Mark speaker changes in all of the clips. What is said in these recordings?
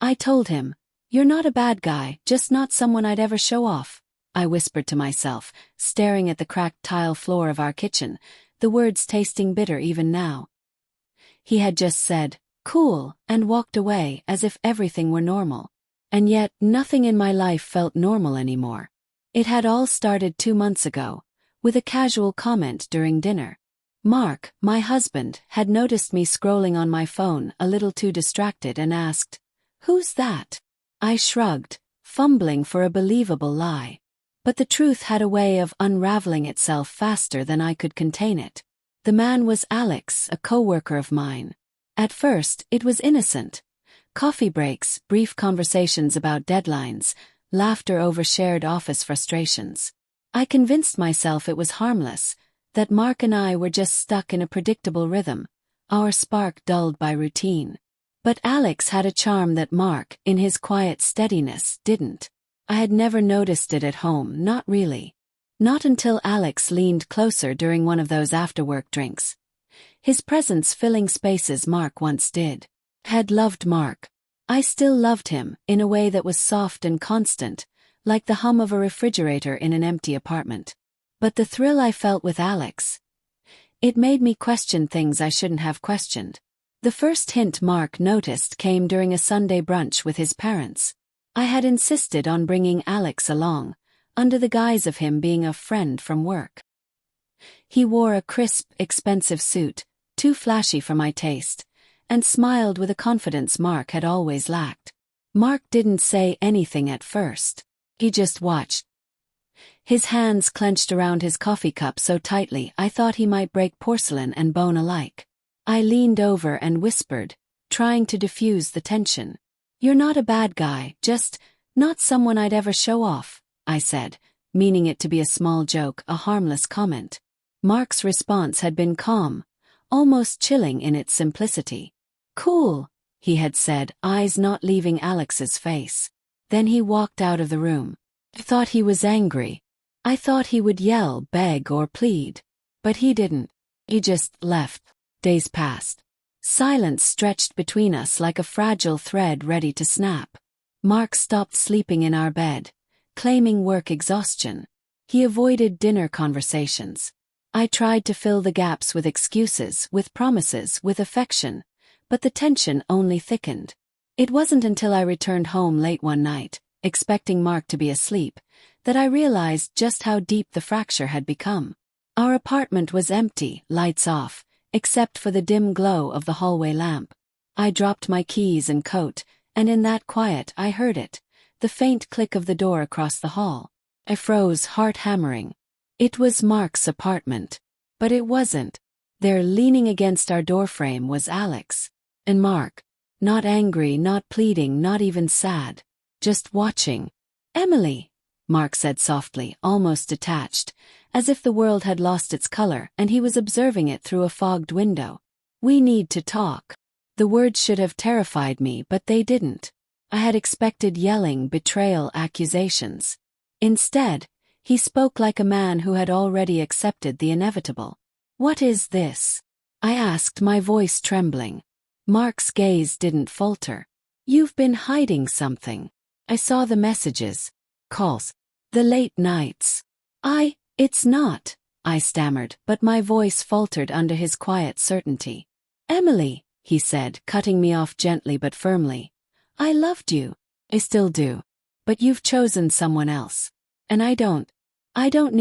Speaker 1: I told him, "You're not a bad guy, just not someone I'd ever show off," I whispered to myself, staring at the cracked tile floor of our kitchen, the words tasting bitter even now. He had just said, "Cool," and walked away as if everything were normal. And yet, nothing in my life felt normal anymore. It had all started 2 months ago, with a casual comment during dinner. Mark, my husband, had noticed me scrolling on my phone a little too distracted and asked, "Who's that?" I shrugged, fumbling for a believable lie. But the truth had a way of unraveling itself faster than I could contain it. The man was Alex, a coworker of mine. At first, it was innocent. Coffee breaks, brief conversations about deadlines, laughter over shared office frustrations. I convinced myself it was harmless, that Mark and I were just stuck in a predictable rhythm, our spark dulled by routine. But Alex had a charm that Mark, in his quiet steadiness, didn't. I had never noticed it at home, not really. Not until Alex leaned closer during one of those after-work drinks. His presence filling spaces Mark once did. Had loved Mark. I still loved him, in a way that was soft and constant, like the hum of a refrigerator in an empty apartment. But the thrill I felt with Alex, it made me question things I shouldn't have questioned. The first hint Mark noticed came during a Sunday brunch with his parents. I had insisted on bringing Alex along, under the guise of him being a friend from work. He wore a crisp, expensive suit, too flashy for my taste, and smiled with a confidence Mark had always lacked. Mark didn't say anything at first. He just watched. His hands clenched around his coffee cup so tightly I thought he might break porcelain and bone alike. I leaned over and whispered, trying to diffuse the tension. "You're not a bad guy, just not someone I'd ever show off," I said, meaning it to be a small joke, a harmless comment. Mark's response had been calm, almost chilling in its simplicity. "Cool," he had said, eyes not leaving Alex's face. Then he walked out of the room. I thought he was angry. I thought he would yell, beg, or plead. But he didn't. He just left. Days passed. Silence stretched between us like a fragile thread ready to snap. Mark stopped sleeping in our bed, claiming work exhaustion. He avoided dinner conversations. I tried to fill the gaps with excuses, with promises, with affection, but the tension only thickened. It wasn't until I returned home late one night, expecting Mark to be asleep, that I realized just how deep the fracture had become. Our apartment was empty, lights off, except for the dim glow of the hallway lamp. I dropped my keys and coat, and in that quiet I heard it, the faint click of the door across the hall. I froze, heart hammering. It was Mark's apartment. But it wasn't. There, leaning against our doorframe, was Alex. And Mark. Not angry, not pleading, not even sad. Just watching. "Emily," Mark said softly, almost detached, as if the world had lost its color and he was observing it through a fogged window. "We need to talk." The words should have terrified me, but they didn't. I had expected yelling, betrayal, accusations. Instead, he spoke like a man who had already accepted the inevitable. "What is this?" I asked, my voice trembling. Mark's gaze didn't falter. "You've been hiding something. I saw the messages, calls, the late nights." It's not," I stammered, but my voice faltered under his quiet certainty. "Emily," he said, cutting me off gently but firmly. "I loved you. I still do. But you've chosen someone else. And I don't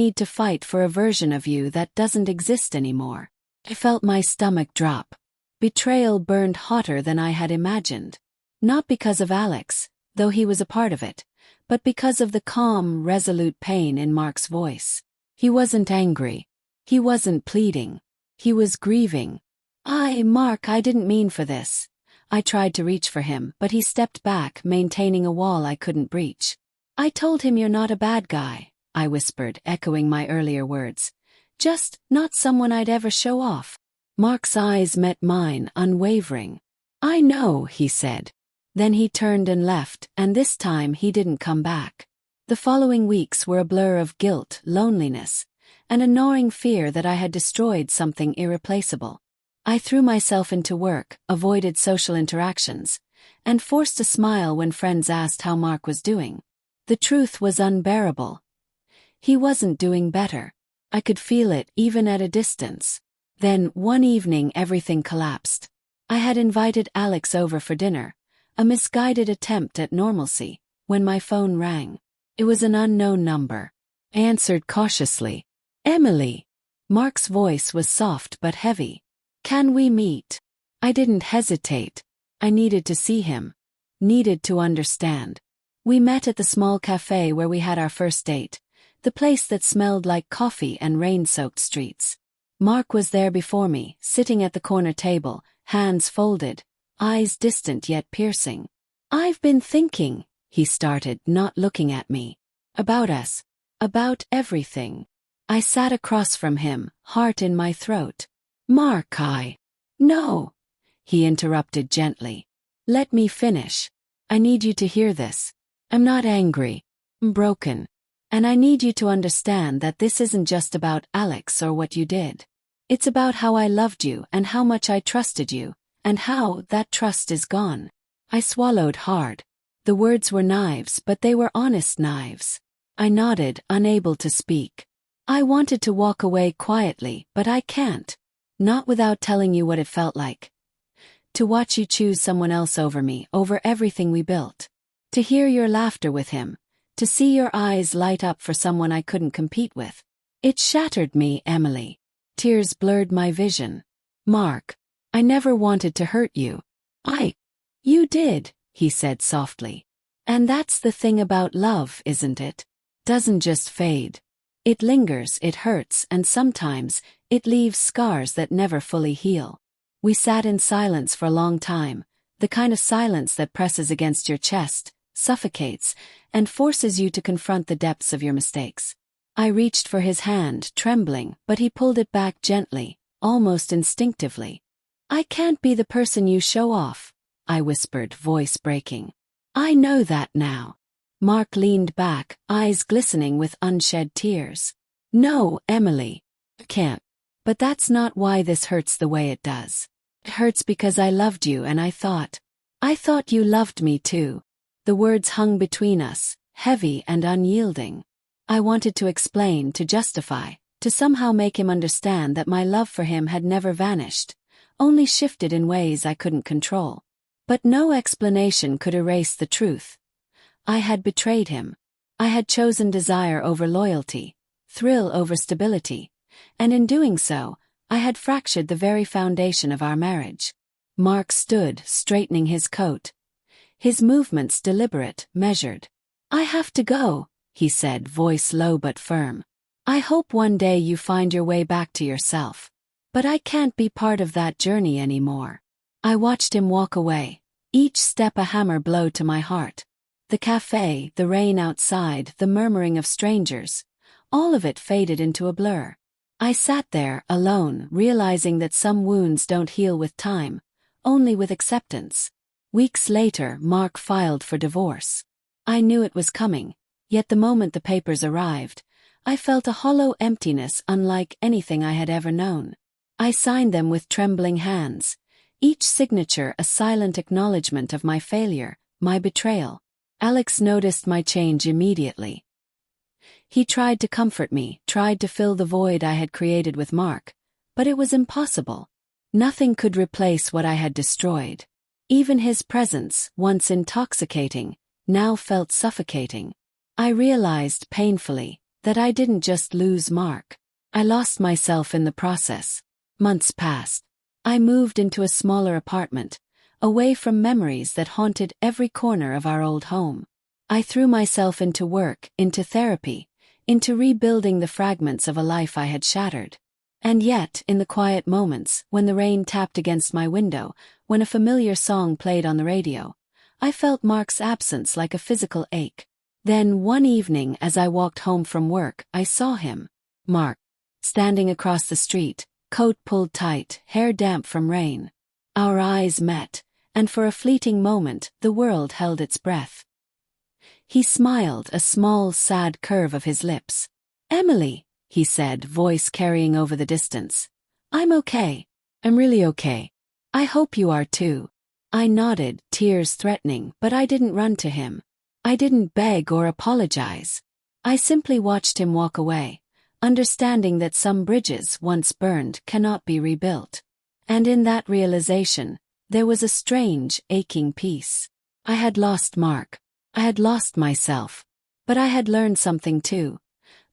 Speaker 1: need to fight for a version of you that doesn't exist anymore." I felt my stomach drop. Betrayal burned hotter than I had imagined. Not because of Alex, though he was a part of it, but because of the calm, resolute pain in Mark's voice. He wasn't angry. He wasn't pleading. He was grieving. Mark, I didn't mean for this." I tried to reach for him, but he stepped back, maintaining a wall I couldn't breach. "I told him you're not a bad guy," I whispered, echoing my earlier words. "Just not someone I'd ever show off." Mark's eyes met mine, unwavering. "I know," he said. Then he turned and left, and this time he didn't come back. The following weeks were a blur of guilt, loneliness, and a gnawing fear that I had destroyed something irreplaceable. I threw myself into work, avoided social interactions, and forced a smile when friends asked how Mark was doing. The truth was unbearable. He wasn't doing better. I could feel it even at a distance. Then, one evening, everything collapsed. I had invited Alex over for dinner, a misguided attempt at normalcy, when my phone rang. It was an unknown number. I answered cautiously. "Emily." Mark's voice was soft but heavy. "Can we meet?" I didn't hesitate. I needed to see him. Needed to understand. We met at the small cafe where we had our first date, the place that smelled like coffee and rain-soaked streets. Mark was there before me, sitting at the corner table, hands folded, eyes distant yet piercing. "I've been thinking," he started, not looking at me. "About us. About everything." I sat across from him, heart in my throat. "Mark, No," he interrupted gently. "Let me finish. I need you to hear this. I'm not angry. I'm broken. And I need you to understand that this isn't just about Alex or what you did. It's about how I loved you and how much I trusted you, and how that trust is gone." I swallowed hard. The words were knives, but they were honest knives. I nodded, unable to speak. I wanted to walk away quietly, but I can't. Not without telling you what it felt like. To watch you choose someone else over me, over everything we built. To hear your laughter with him. To see your eyes light up for someone I couldn't compete with. It shattered me, Emily. Tears blurred my vision. "Mark, I never wanted to hurt you." You did," he said softly. "And that's the thing about love, isn't it? Doesn't just fade. It lingers, it hurts, and sometimes, it leaves scars that never fully heal." We sat in silence for a long time, the kind of silence that presses against your chest, suffocates, and forces you to confront the depths of your mistakes. I reached for his hand, trembling, but he pulled it back gently, almost instinctively. "I can't be the person you show off," I whispered, voice breaking. "I know that now." Mark leaned back, eyes glistening with unshed tears. "No, Emily. I can't. But that's not why this hurts the way it does. It hurts because I loved you and I thought you loved me too." The words hung between us, heavy and unyielding. I wanted to explain, to justify, to somehow make him understand that my love for him had never vanished, only shifted in ways I couldn't control. But no explanation could erase the truth. I had betrayed him. I had chosen desire over loyalty, thrill over stability, and in doing so, I had fractured the very foundation of our marriage. Mark stood, straightening his coat. His movements deliberate, measured. "I have to go," he said, voice low but firm. "I hope one day you find your way back to yourself. But I can't be part of that journey anymore." I watched him walk away, each step a hammer blow to my heart. The cafe, the rain outside, the murmuring of strangers, all of it faded into a blur. I sat there, alone, realizing that some wounds don't heal with time, only with acceptance. Weeks later, Mark filed for divorce. I knew it was coming, yet the moment the papers arrived, I felt a hollow emptiness unlike anything I had ever known. I signed them with trembling hands, each signature a silent acknowledgement of my failure, my betrayal. Alex noticed my change immediately. He tried to comfort me, tried to fill the void I had created with Mark, but it was impossible. Nothing could replace what I had destroyed. Even his presence, once intoxicating, now felt suffocating. I realized painfully that I didn't just lose Mark. I lost myself in the process. Months passed. I moved into a smaller apartment, away from memories that haunted every corner of our old home. I threw myself into work, into therapy, into rebuilding the fragments of a life I had shattered. And yet, in the quiet moments, when the rain tapped against my window, when a familiar song played on the radio, I felt Mark's absence like a physical ache. Then, one evening as I walked home from work, I saw him. Mark, standing across the street, coat pulled tight, hair damp from rain. Our eyes met, and for a fleeting moment, the world held its breath. He smiled, a small, sad curve of his lips. "Emily," he said, voice carrying over the distance. "I'm okay. I'm really okay. I hope you are too." I nodded, tears threatening, but I didn't run to him. I didn't beg or apologize. I simply watched him walk away, understanding that some bridges once burned cannot be rebuilt. And in that realization, there was a strange, aching peace. I had lost Mark. I had lost myself. But I had learned something too.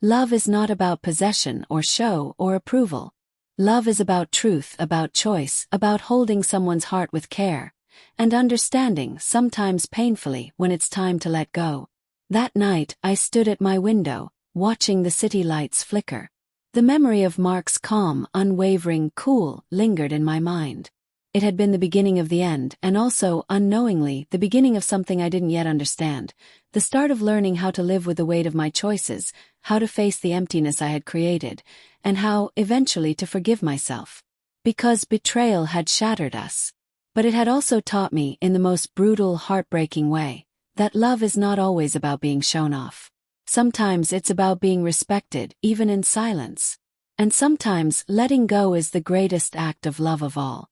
Speaker 1: Love is not about possession or show or approval. Love is about truth, about choice, about holding someone's heart with care, and understanding, sometimes painfully, when it's time to let go. That night, I stood at my window, watching the city lights flicker. The memory of Mark's calm, unwavering cool lingered in my mind. It had been the beginning of the end, and also, unknowingly, the beginning of something I didn't yet understand. The start of learning how to live with the weight of my choices, how to face the emptiness I had created, and how, eventually, to forgive myself. Because betrayal had shattered us. But it had also taught me, in the most brutal, heartbreaking way, that love is not always about being shown off. Sometimes it's about being respected, even in silence. And sometimes letting go is the greatest act of love of all.